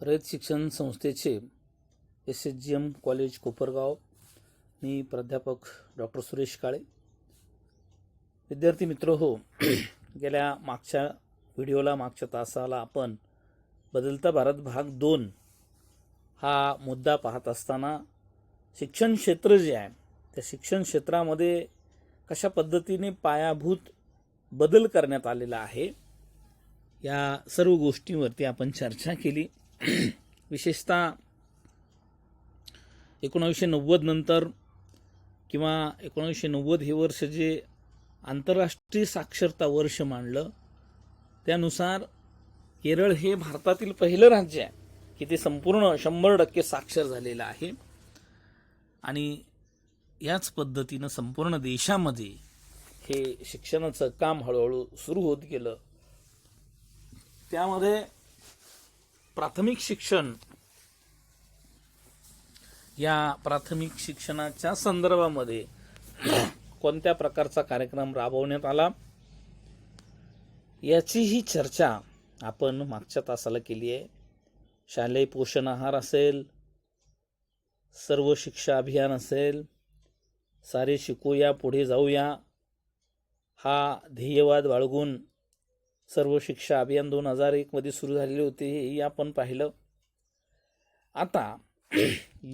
रयत शिक्षण संस्थेचे SHGM college Kopargaon. मी प्राध्यापक डॉक्टर सुरेश काळे. विद्यार्थी मित्र हो, गेल्या मागच्या तासाला आपण बदलता भारत भाग 2 हा मुद्दा पाहत असताना शिक्षण क्षेत्र जे आहे त्या शिक्षण क्षेत्रामध्ये कशा पद्धतीने पायाभूत बदल करण्यात आलेला आहे या सर्व गोष्टींवरती आपण चर्चा केली. विशेषतः 1990 नंतर किंवा 1990 हे वर्ष जे आंतरराष्ट्रीय साक्षरता वर्ष मानलं त्यानुसार केरळ हे भारतातील पहिलं राज्य आहे की ते संपूर्ण 100% साक्षर झालेलं आहे. आणि याच पद्धतीनं संपूर्ण देशामध्ये हे शिक्षणाचं काम हळूहळू सुरू होत गेलं. त्यामध्ये प्राथमिक शिक्षण या प्राथमिक शिक्षणाच्या संदर्भामध्ये कोणत्या प्रकारचा कार्यक्रम राबवण्यात आला याचीही चर्चा आपण मागच्या तासाला केली आहे. शालेय पोषण आहार असेल, सर्व शिक्षा अभियान असेल, सारे शिकूया पुढे जाऊया हा ध्येयवाद बाळगून सर्व शिक्षा अभियान 2001 मध्ये सुरू झालेले होते हे आपण पाहिलं. आता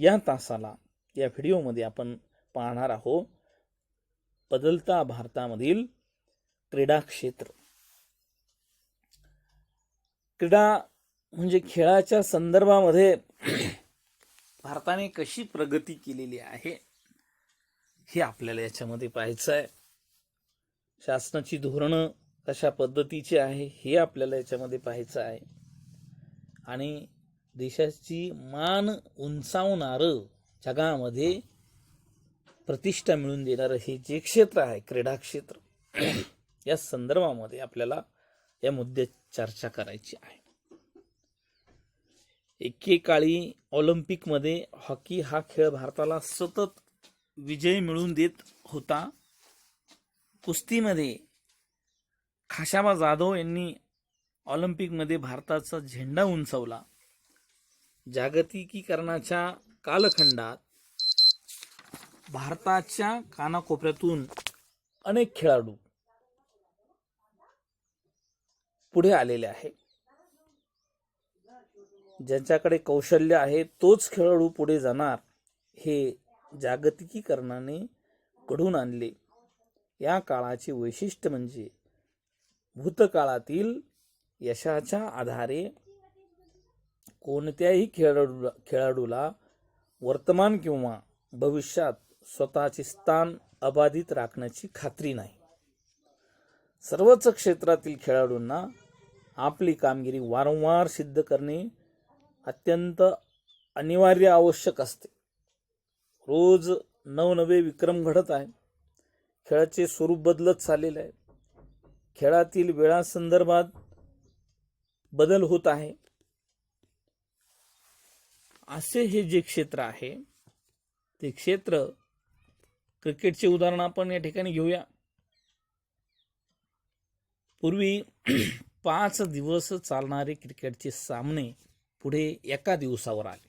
या तासाला या व्हिडिओमध्ये आपण पाहणार आहोत बदलता भारतामधील क्रीडा क्षेत्र. क्रीडा म्हणजे खेळाच्या संदर्भामध्ये भारताने कशी प्रगती केलेली आहे हे आपल्याला याच्यामध्ये पाहायचं आहे. शासनाची धोरणं कशा पद्धतीची आहे हे आपल्याला याच्यामध्ये पाहायचं आहे. आणि देशाची मान उंचावणारं, जगामध्ये प्रतिष्ठा मिळवून देणारं हे जे क्षेत्र आहे क्रीडा क्षेत्र या संदर्भामध्ये आपल्याला या मुद्द्यात चर्चा करायची आहे. एकेकाळी ऑलिम्पिकमध्ये हॉकी हा खेळ भारताला सतत विजय मिळवून देत होता. कुस्तीमध्ये खाशाबा जाधव यांनी ऑलिम्पिकमध्ये भारताचा झेंडा उंचावला. जागतिकीकरणाच्या कालखंडात भारताच्या कानाकोपऱ्यातून अनेक खेळाडू पुढे आलेले आहेत. ज्यांच्याकडे कौशल्य आहे तोच खेळाडू पुढे जाणार हे जागतिकीकरणाने घडवून आणले. या काळाचे वैशिष्ट्य म्हणजे भूतकाळातील यशाच्या आधारे कोणत्याही खेळाडूला वर्तमान किंवा भविष्यात स्वतःचे स्थान अबाधित राखण्याची खात्री नाही. सर्वच क्षेत्रातील खेळाडूंना आपली कामगिरी वारंवार सिद्ध करणे अत्यंत अनिवार्य आवश्यक असते. रोज नवनवे विक्रम घडत आहे. खेळाचे स्वरूप बदलत चाललेले आहे. खेळातील वेळासंदर्भात बदल होत आहे. असे हे जे क्षेत्र आहे ते क्षेत्र, क्रिकेटचे उदाहरण आपण या ठिकाणी घेऊया. पूर्वी 5 दिवस चालणारे क्रिकेटचे सामने पुढे एका दिवसावर आले.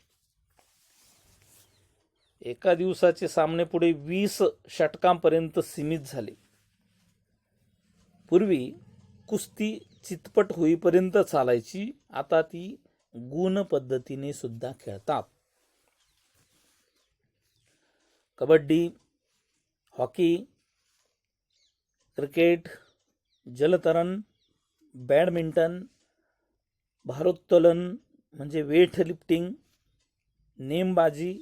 एका दिवसाचे सामने पुढे 20 षटकांपर्यंत सीमित झाले. पूर्वी कुस्ती चितपट होईपर्यंत चालायची, आता ती गुण पद्धतीने सुद्धा खेळतात. कबड्डी, हॉकी, क्रिकेट, जलतरण, बॅडमिंटन, भारोत्तोलन म्हणजे वेट लिफ्टिंग, नेमबाजी,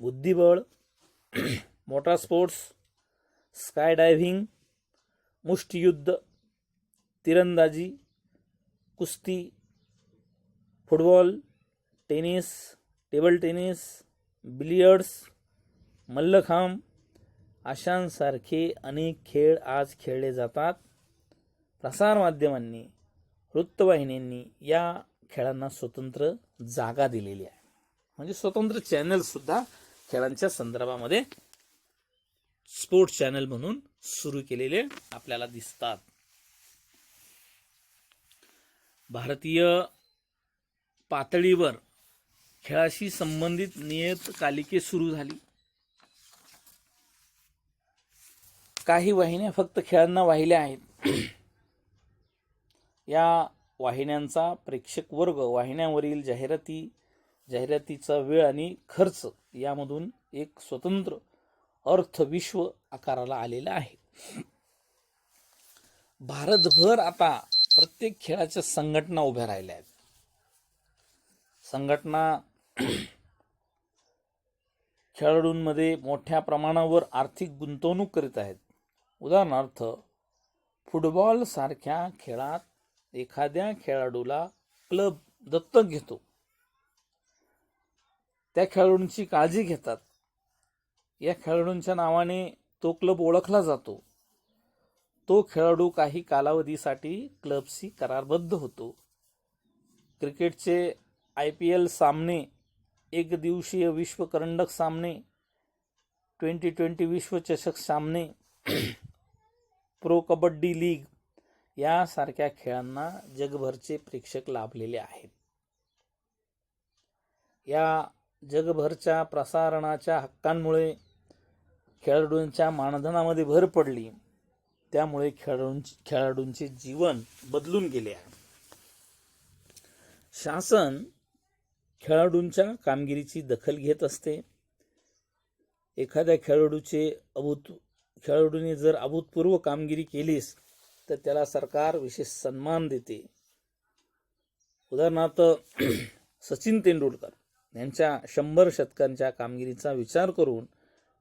बुद्धिबळ, मोटार स्पोर्ट्स, स्काय डायव्हिंग, मुष्टियुद्ध, तिरंदाजी, कुस्ती, football, tennis, table tennis, billiards, mallakhamb अशांसारखे अनेक खेळ आज खेळले जातात. प्रसारमाध्यमांनी, वृत्तवाहिन्यांनी या खेळांना स्वतंत्र जागा दिलेली आहे. म्हणजे स्वतंत्र चॅनल सुद्धा खेळांच्या संदर्भामध्ये स्पोर्ट्स चॅनल म्हणून सुरू केलेले आपल्याला दिसतात. भारतीय पातळीवर खेळाशी संबंधित नियतकालिके सुरू झाली. काही वाहिन्या फक्त खेळांना वाहिल्या आहेत. या वाहिन्यांचा प्रेक्षक वर्ग, वाहिन्यांवरील जाहिरातीचा वेळ आणि खर्च यामधून एक स्वतंत्र अर्थविश्व आकाराला आलेला आहे. भारतभर आता प्रत्येक खेळाच्या संघटना उभ्या राहिल्या आहेत. संघटना खेळाडूंमध्ये मोठ्या प्रमाणावर आर्थिक गुंतवणूक करीत आहेत. उदाहरणार्थ, फुटबॉल सारख्या खेळात एखाद्या खेळाडूला क्लब दत्तक घेतो, त्या खेळाडूंची काळजी घेतात, या खेळाडूंच्या नावाने तो क्लब ओळखला जातो, तो खेळाडू काही कालावधीसाठी क्लबशी करारबद्ध होतो. क्रिकेटचे IPL सामने, एकदिवसीय विश्वकरंडक सामने, 2020 विश्वचषक सामने, प्रो कबड्डी लीग यासारख्या खेळांना जगभरचे प्रेक्षक लाभलेले आहेत. या जगभरच्या प्रसारणाच्या हक्कांमुळे खेळाडूंच्या मानधनामध्ये भर पडली. त्यामुळे खेळाडूंचे जीवन बदलून गेले आहे. शासन खेळाडूंच्या कामगिरीची दखल घेत असते. एखाद्या खेळाडूने जर अभूतपूर्व कामगिरी केलीस तर त्याला सरकार विशेष सन्मान देते. उदाहरणार्थ, सचिन तेंडुलकर यांच्या 100 शतकांच्या कामगिरीचा विचार करून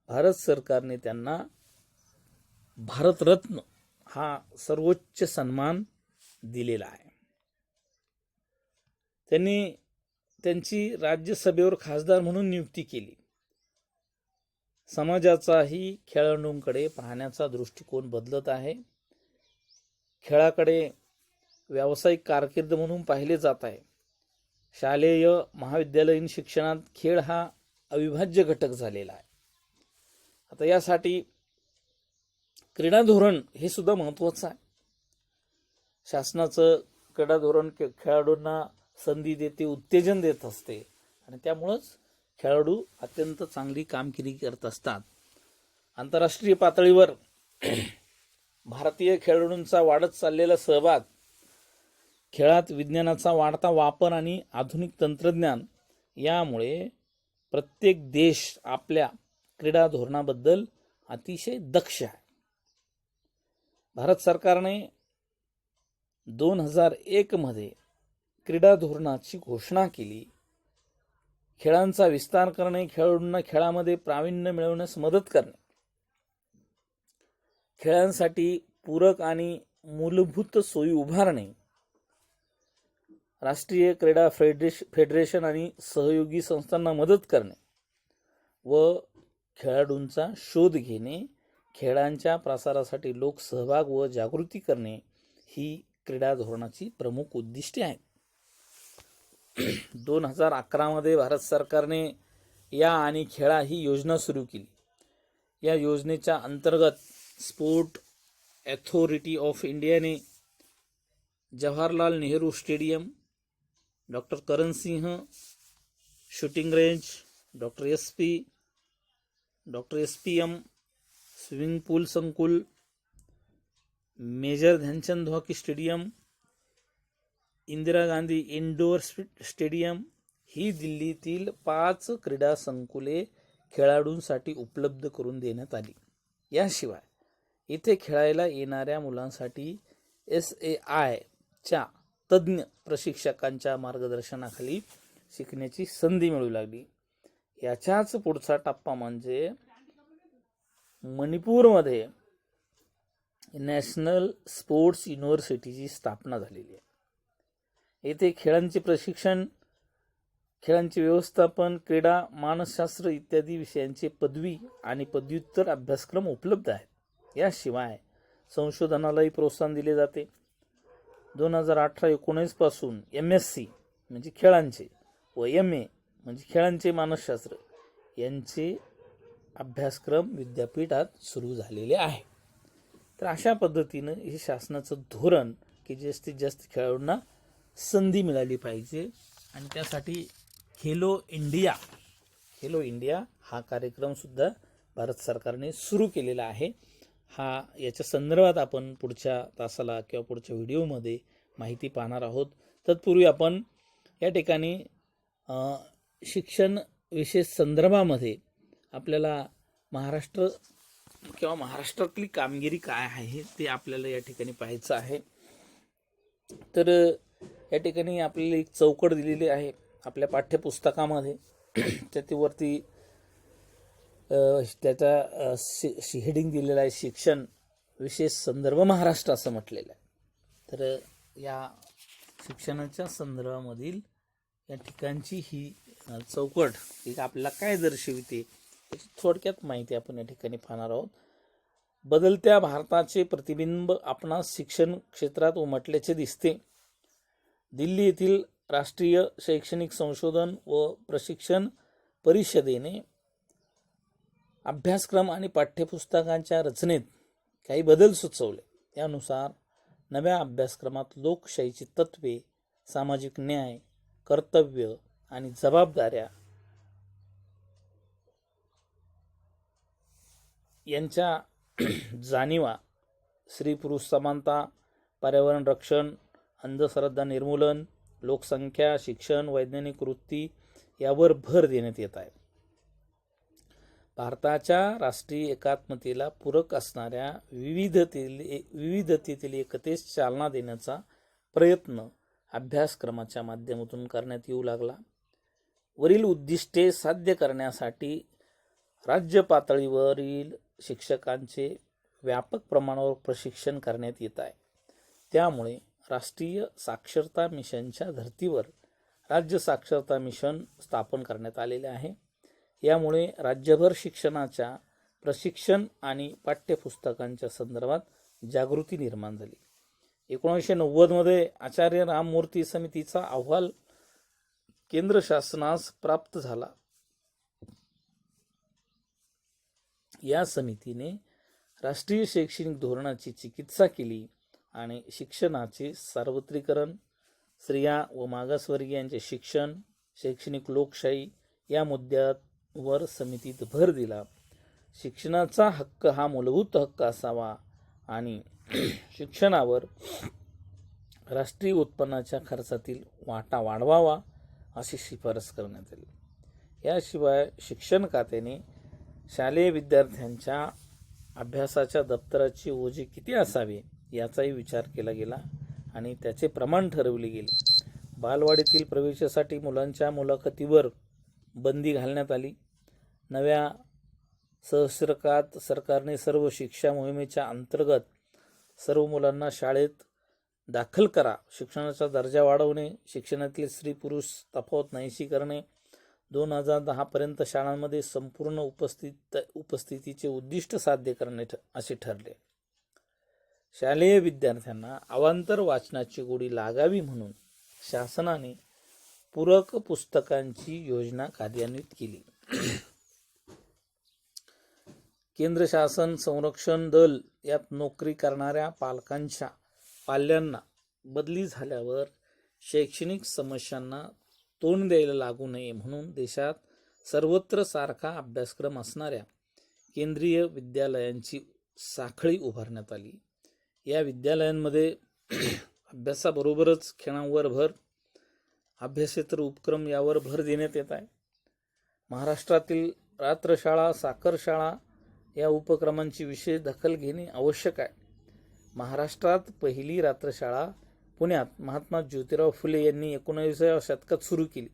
भारत सरकारने त्यांना भारतरत्न हा सर्वोच्च सन्मान दिलेला आहे. त्यांनी त्यांची राज्यसभेवर खासदार म्हणून नियुक्ती केली. समाजाचाही खेळाडूंकडे पाहण्याचा दृष्टिकोन बदलत आहे. खेळाकडे व्यावसायिक कारकीर्द म्हणून पाहिले जात आहे. शालेय महाविद्यालयीन शिक्षणात खेळ हा अविभाज्य घटक झालेला आहे. आता यासाठी क्रीडा धोरण हे सुद्धा महत्त्वाचं आहे. शासनाचं क्रीडा धोरण खेळाडूंना संधी देते, उत्तेजन देत असते आणि त्यामुळंच खेळाडू अत्यंत चांगली कामगिरी करत असतात. आंतरराष्ट्रीय पातळीवर भारतीय खेळाडूंचा वाढत चाललेला सहभाग, खेळात विज्ञानाचा वाढता वापर आणि आधुनिक तंत्रज्ञान यामुळे प्रत्येक देश आपल्या क्रीडा धोरणाबद्दल अतिशय दक्ष आहे. भारत सरकारने 2001 मध्ये क्रीडा धोरणाची घोषणा केली. खेळांचा विस्तार करणे, खेळाडूंना खेळामध्ये प्रावीण्य मिळवण्यास मदत करणे, खेळांसाठी पूरक आणि मूलभूत सोयी उभारणे, राष्ट्रीय क्रीडा फेडरेशन आणि सहयोगी संस्थांना मदत करणे व खेळाडूंचा शोध घेणे, खेळांच्या प्रसारासाठी लोकसहभाग व जागृती करणे ही क्रीडा धोरणाची प्रमुख उद्दिष्टे आहेत. 2011 मध्ये भारत सरकारने या आणि खेळा ही योजना सुरू केली. या योजनेच्या अंतर्गत स्पोर्ट अथॉरिटी ऑफ इंडियाने Jawaharlal Nehru stadium, doctor Karan Singh shooting range, doctor SPM swimming pool संकुल, major Dhyanchand hockey stadium, Indira Gandhi indoor stadium ही दिल्लीतील 5 क्रीडा संकुले खेळाडूंसाठी उपलब्ध करून देण्यात आली. याशिवाय इथे खेळायला येणाऱ्या मुलांसाठी SAIच्या तज्ज्ञ प्रशिक्षकांच्या मार्गदर्शनाखाली शिकण्याची संधी मिळू लागली. याच्याच पुढचा टप्पा म्हणजे मणिपूरमध्ये नॅशनल स्पोर्ट्स युनिव्हर्सिटीची स्थापना झालेली आहे. येथे खेळांचे प्रशिक्षण, खेळांचे व्यवस्थापन, क्रीडा मानसशास्त्र इत्यादी विषयांचे पदवी आणि पदव्युत्तर अभ्यासक्रम उपलब्ध आहेत. याशिवाय संशोधनालाही प्रोत्साहन दिले जाते. 2018-19 पासून MSc म्हणजे खेळांचे व MA म्हणजे खेळांचे मानसशास्त्र यांचे अभ्यासक्रम विद्यापीठात सुरू झालेले आहे. तर अशा पद्धतीनं हे शासनाचं धोरण की जास्तीत जास्त खेळाडूंना संधी मिळाली पाहिजे आणि त्यासाठी खेलो इंडिया हा कार्यक्रमसुद्धा भारत सरकारने सुरू केलेला आहे. याच्या संदर्भात आपण पुढच्या तासाला किंवा पुढच्या व्हिडिओमध्ये माहिती पाहणार आहोत. तत्पूर्वी आपण या ठिकाणी शिक्षण विशेष संदर्भामध्ये आपल्याला महाराष्ट्र किंवा महाराष्ट्रातली कामगिरी काय आहे ते आपल्याला या ठिकाणी पाहायचं आहे. तर या ठिकाणी आपल्याला एक चौकट दिलेली आहे आपल्या पाठ्यपुस्तकामध्ये. त्याच्यावरती त्याचा हेडिंग दिलेला आहे शिक्षण विशेष संदर्भ महाराष्ट्र असं म्हटलेलं आहे. तर या शिक्षणाच्या संदर्भामधील या ठिकाणची ही चौकट एक आपल्याला काय दर्शविते याची थोडक्यात माहिती आपण या ठिकाणी पाहणार आहोत. बदलत्या भारताचे प्रतिबिंब आपणास शिक्षण क्षेत्रात उमटल्याचे दिसते. दिल्ली येथील राष्ट्रीय शैक्षणिक संशोधन व प्रशिक्षण परिषदेने अभ्यासक्रम आणि पाठ्यपुस्तकांच्या रचनेत काही बदल सुचवले. त्यानुसार नव्या अभ्यासक्रमात लोकशाहीची तत्त्वे, सामाजिक न्याय, कर्तव्य आणि जबाबदाऱ्या यांच्या जाणीवा, स्त्री पुरुष समानता, पर्यावरण रक्षण, अंधश्रद्धा निर्मूलन, लोकसंख्या, शिक्षण, वैज्ञानिक वृत्ती यावर भर देण्यात येत आहे. भारताच्या राष्ट्रीय एकात्मतेला पूरक असणाऱ्या विविधतेतील एकतेस चालना देण्याचा प्रयत्न अभ्यासक्रमाच्या माध्यमातून करण्यात येऊ लागला. वरील उद्दिष्टे साध्य करण्यासाठी राज्य पातळीवरील शिक्षकांचे व्यापक प्रमाणावर प्रशिक्षण करण्यात येत आहे. त्यामुळे राष्ट्रीय साक्षरता मिशनच्या धर्तीवर राज्य साक्षरता मिशन स्थापन करण्यात आलेले आहे. यामुळे राज्यभर शिक्षणाच्या प्रशिक्षण आणि पाठ्यपुस्तकांच्या संदर्भात जागृती निर्माण झाली. 1990 आचार्य राममूर्ती समितीचा अहवाल केंद्र शासनास प्राप्त झाला. या समितीने राष्ट्रीय शैक्षणिक धोरणाची चिकित्सा केली आणि शिक्षणाचे सार्वत्रिकरण, स्त्रिया व मागासवर्गीयांचे शिक्षण, शैक्षणिक लोकशाही या मुद्द्यावर समितीत भर दिला. शिक्षणाचा हक्क हा मूलभूत हक्क असावा आणि शिक्षणावर राष्ट्रीय उत्पन्नाच्या खर्चातील वाटा वाढवावा अशी शिफारस करण्यात आली. याशिवाय शिक्षण खात्याने शालेय विद्यार्थ्यांच्या अभ्यासाच्या दप्तराची ओझे किती असावे याचाही विचार केला गेला आणि त्याचे प्रमाण ठरवले गेले. बालवाडीतील प्रवेशासाठी मुलांच्या मुलाखतीवर बंदी घालण्यात आली. नव्या सहस्त्रकात सरकारने सर्व शिक्षा मोहिमेच्या अंतर्गत सर्व मुलांना शाळेत दाखल करा, शिक्षणाचा दर्जा वाढवणे, शिक्षणातील स्त्री पुरुष तफावत नाहीशी करणे, 2010 पर्यंत शाळांमध्ये संपूर्ण उपस्थितीचे उद्दिष्ट साध्य करणे असे ठरले. शालेय विद्यार्थ्यांना अवांतर वाचनाची गोडी लागावी म्हणून शासनाने पूरक पुस्तकांची योजना कार्यान्वित केली. केंद्र शासन संरक्षण दल यात नोकरी करणाऱ्या पाल्यांना बदली झाल्यावर शैक्षणिक समस्यांना तोंड द्यायला लागू नये म्हणून देशात सर्वत्र सारखा अभ्यासक्रम असणाऱ्या केंद्रीय विद्यालयांची साखळी उभारण्यात आली. या विद्यालयांमध्ये अभ्यासाबरोबरच खेळांवर भर, अभ्यासेतर उपक्रम यावर भर देण्यात येत आहे. महाराष्ट्रातील रात्रशाळा, साखर शाळा या उपक्रमांची विशेष दखल घेणे आवश्यक आहे. महाराष्ट्रात पहिली रात्रशाळा पुण्यात महात्मा ज्योतिराव फुले यांनी 19व्या शतकात सुरू केली.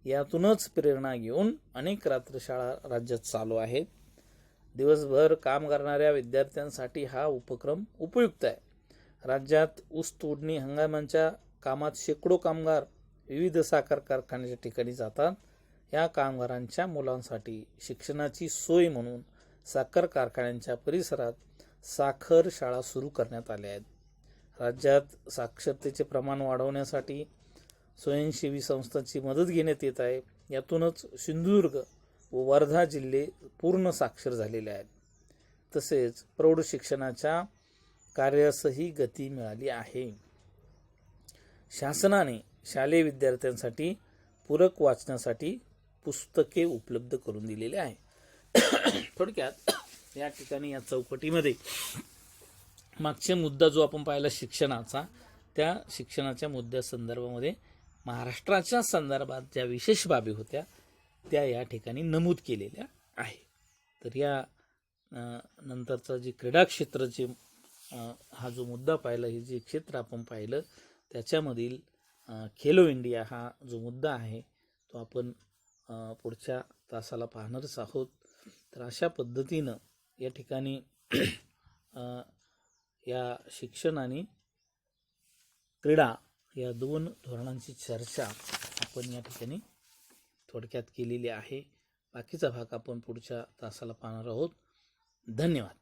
यातूनच प्रेरणा घेऊन अनेक रात्रशाळा राज्यात चालू आहेत. दिवसभर काम करणाऱ्या विद्यार्थ्यांसाठी हा उपक्रम उपयुक्त आहे. राज्यात ऊस तोडणी हंगामाच्या कामात शेकडो कामगार विविध साखर कारखान्याच्या ठिकाणी जातात. या कामगारांच्या मुलांसाठी शिक्षणाची सोय म्हणून साखर कारखान्यांच्या परिसरात साखर शाळा सुरू करण्यात आल्या आहेत. राज्यात साक्षरतेचे प्रमाण वाढवण्यासाठी स्वयंसेवी संस्थांची मदत घेण्यात येत आहे. यातूनच सिंधुदुर्ग व वर्धा जिल्हे पूर्ण साक्षर झालेले आहेत. तसेच प्रौढ शिक्षणाच्या कार्यासही गती मिळाली आहे. शासनाने शालेय विद्यार्थ्यांसाठी पूरक वाचण्यासाठी पुस्तके उपलब्ध करून दिलेले आहे. थोडक्यात या ठिकाणी या चौकटीमध्ये मागचा मुद्दा जो आपण पाहिला शिक्षणाचा, त्या शिक्षणाच्या मुद्द्यासंदर्भामध्ये महाराष्ट्राच्या संदर्भात ज्या विशेष बाबी होत्या त्या या ठिकाणी नमूद केलेल्या आहे. तर या नंतरचा जे क्रीडा क्षेत्राचे हा जो मुद्दा पाहिला, हे जे क्षेत्र आपण पाहिलं त्याच्यामधील खेलो इंडिया हा जो मुद्दा आहे तो आपण पुढच्या तासाला पाहणारच आहोत. तर अशा पद्धतीनं या ठिकाणी या शिक्षण आणि क्रीडा या दोन धोरणांची चर्चा आपण या ठिकाणी थोडक्यात केलेली आहे. बाकीचा भाग आपण पुढच्या तासाला पाहणार आहोत. धन्यवाद.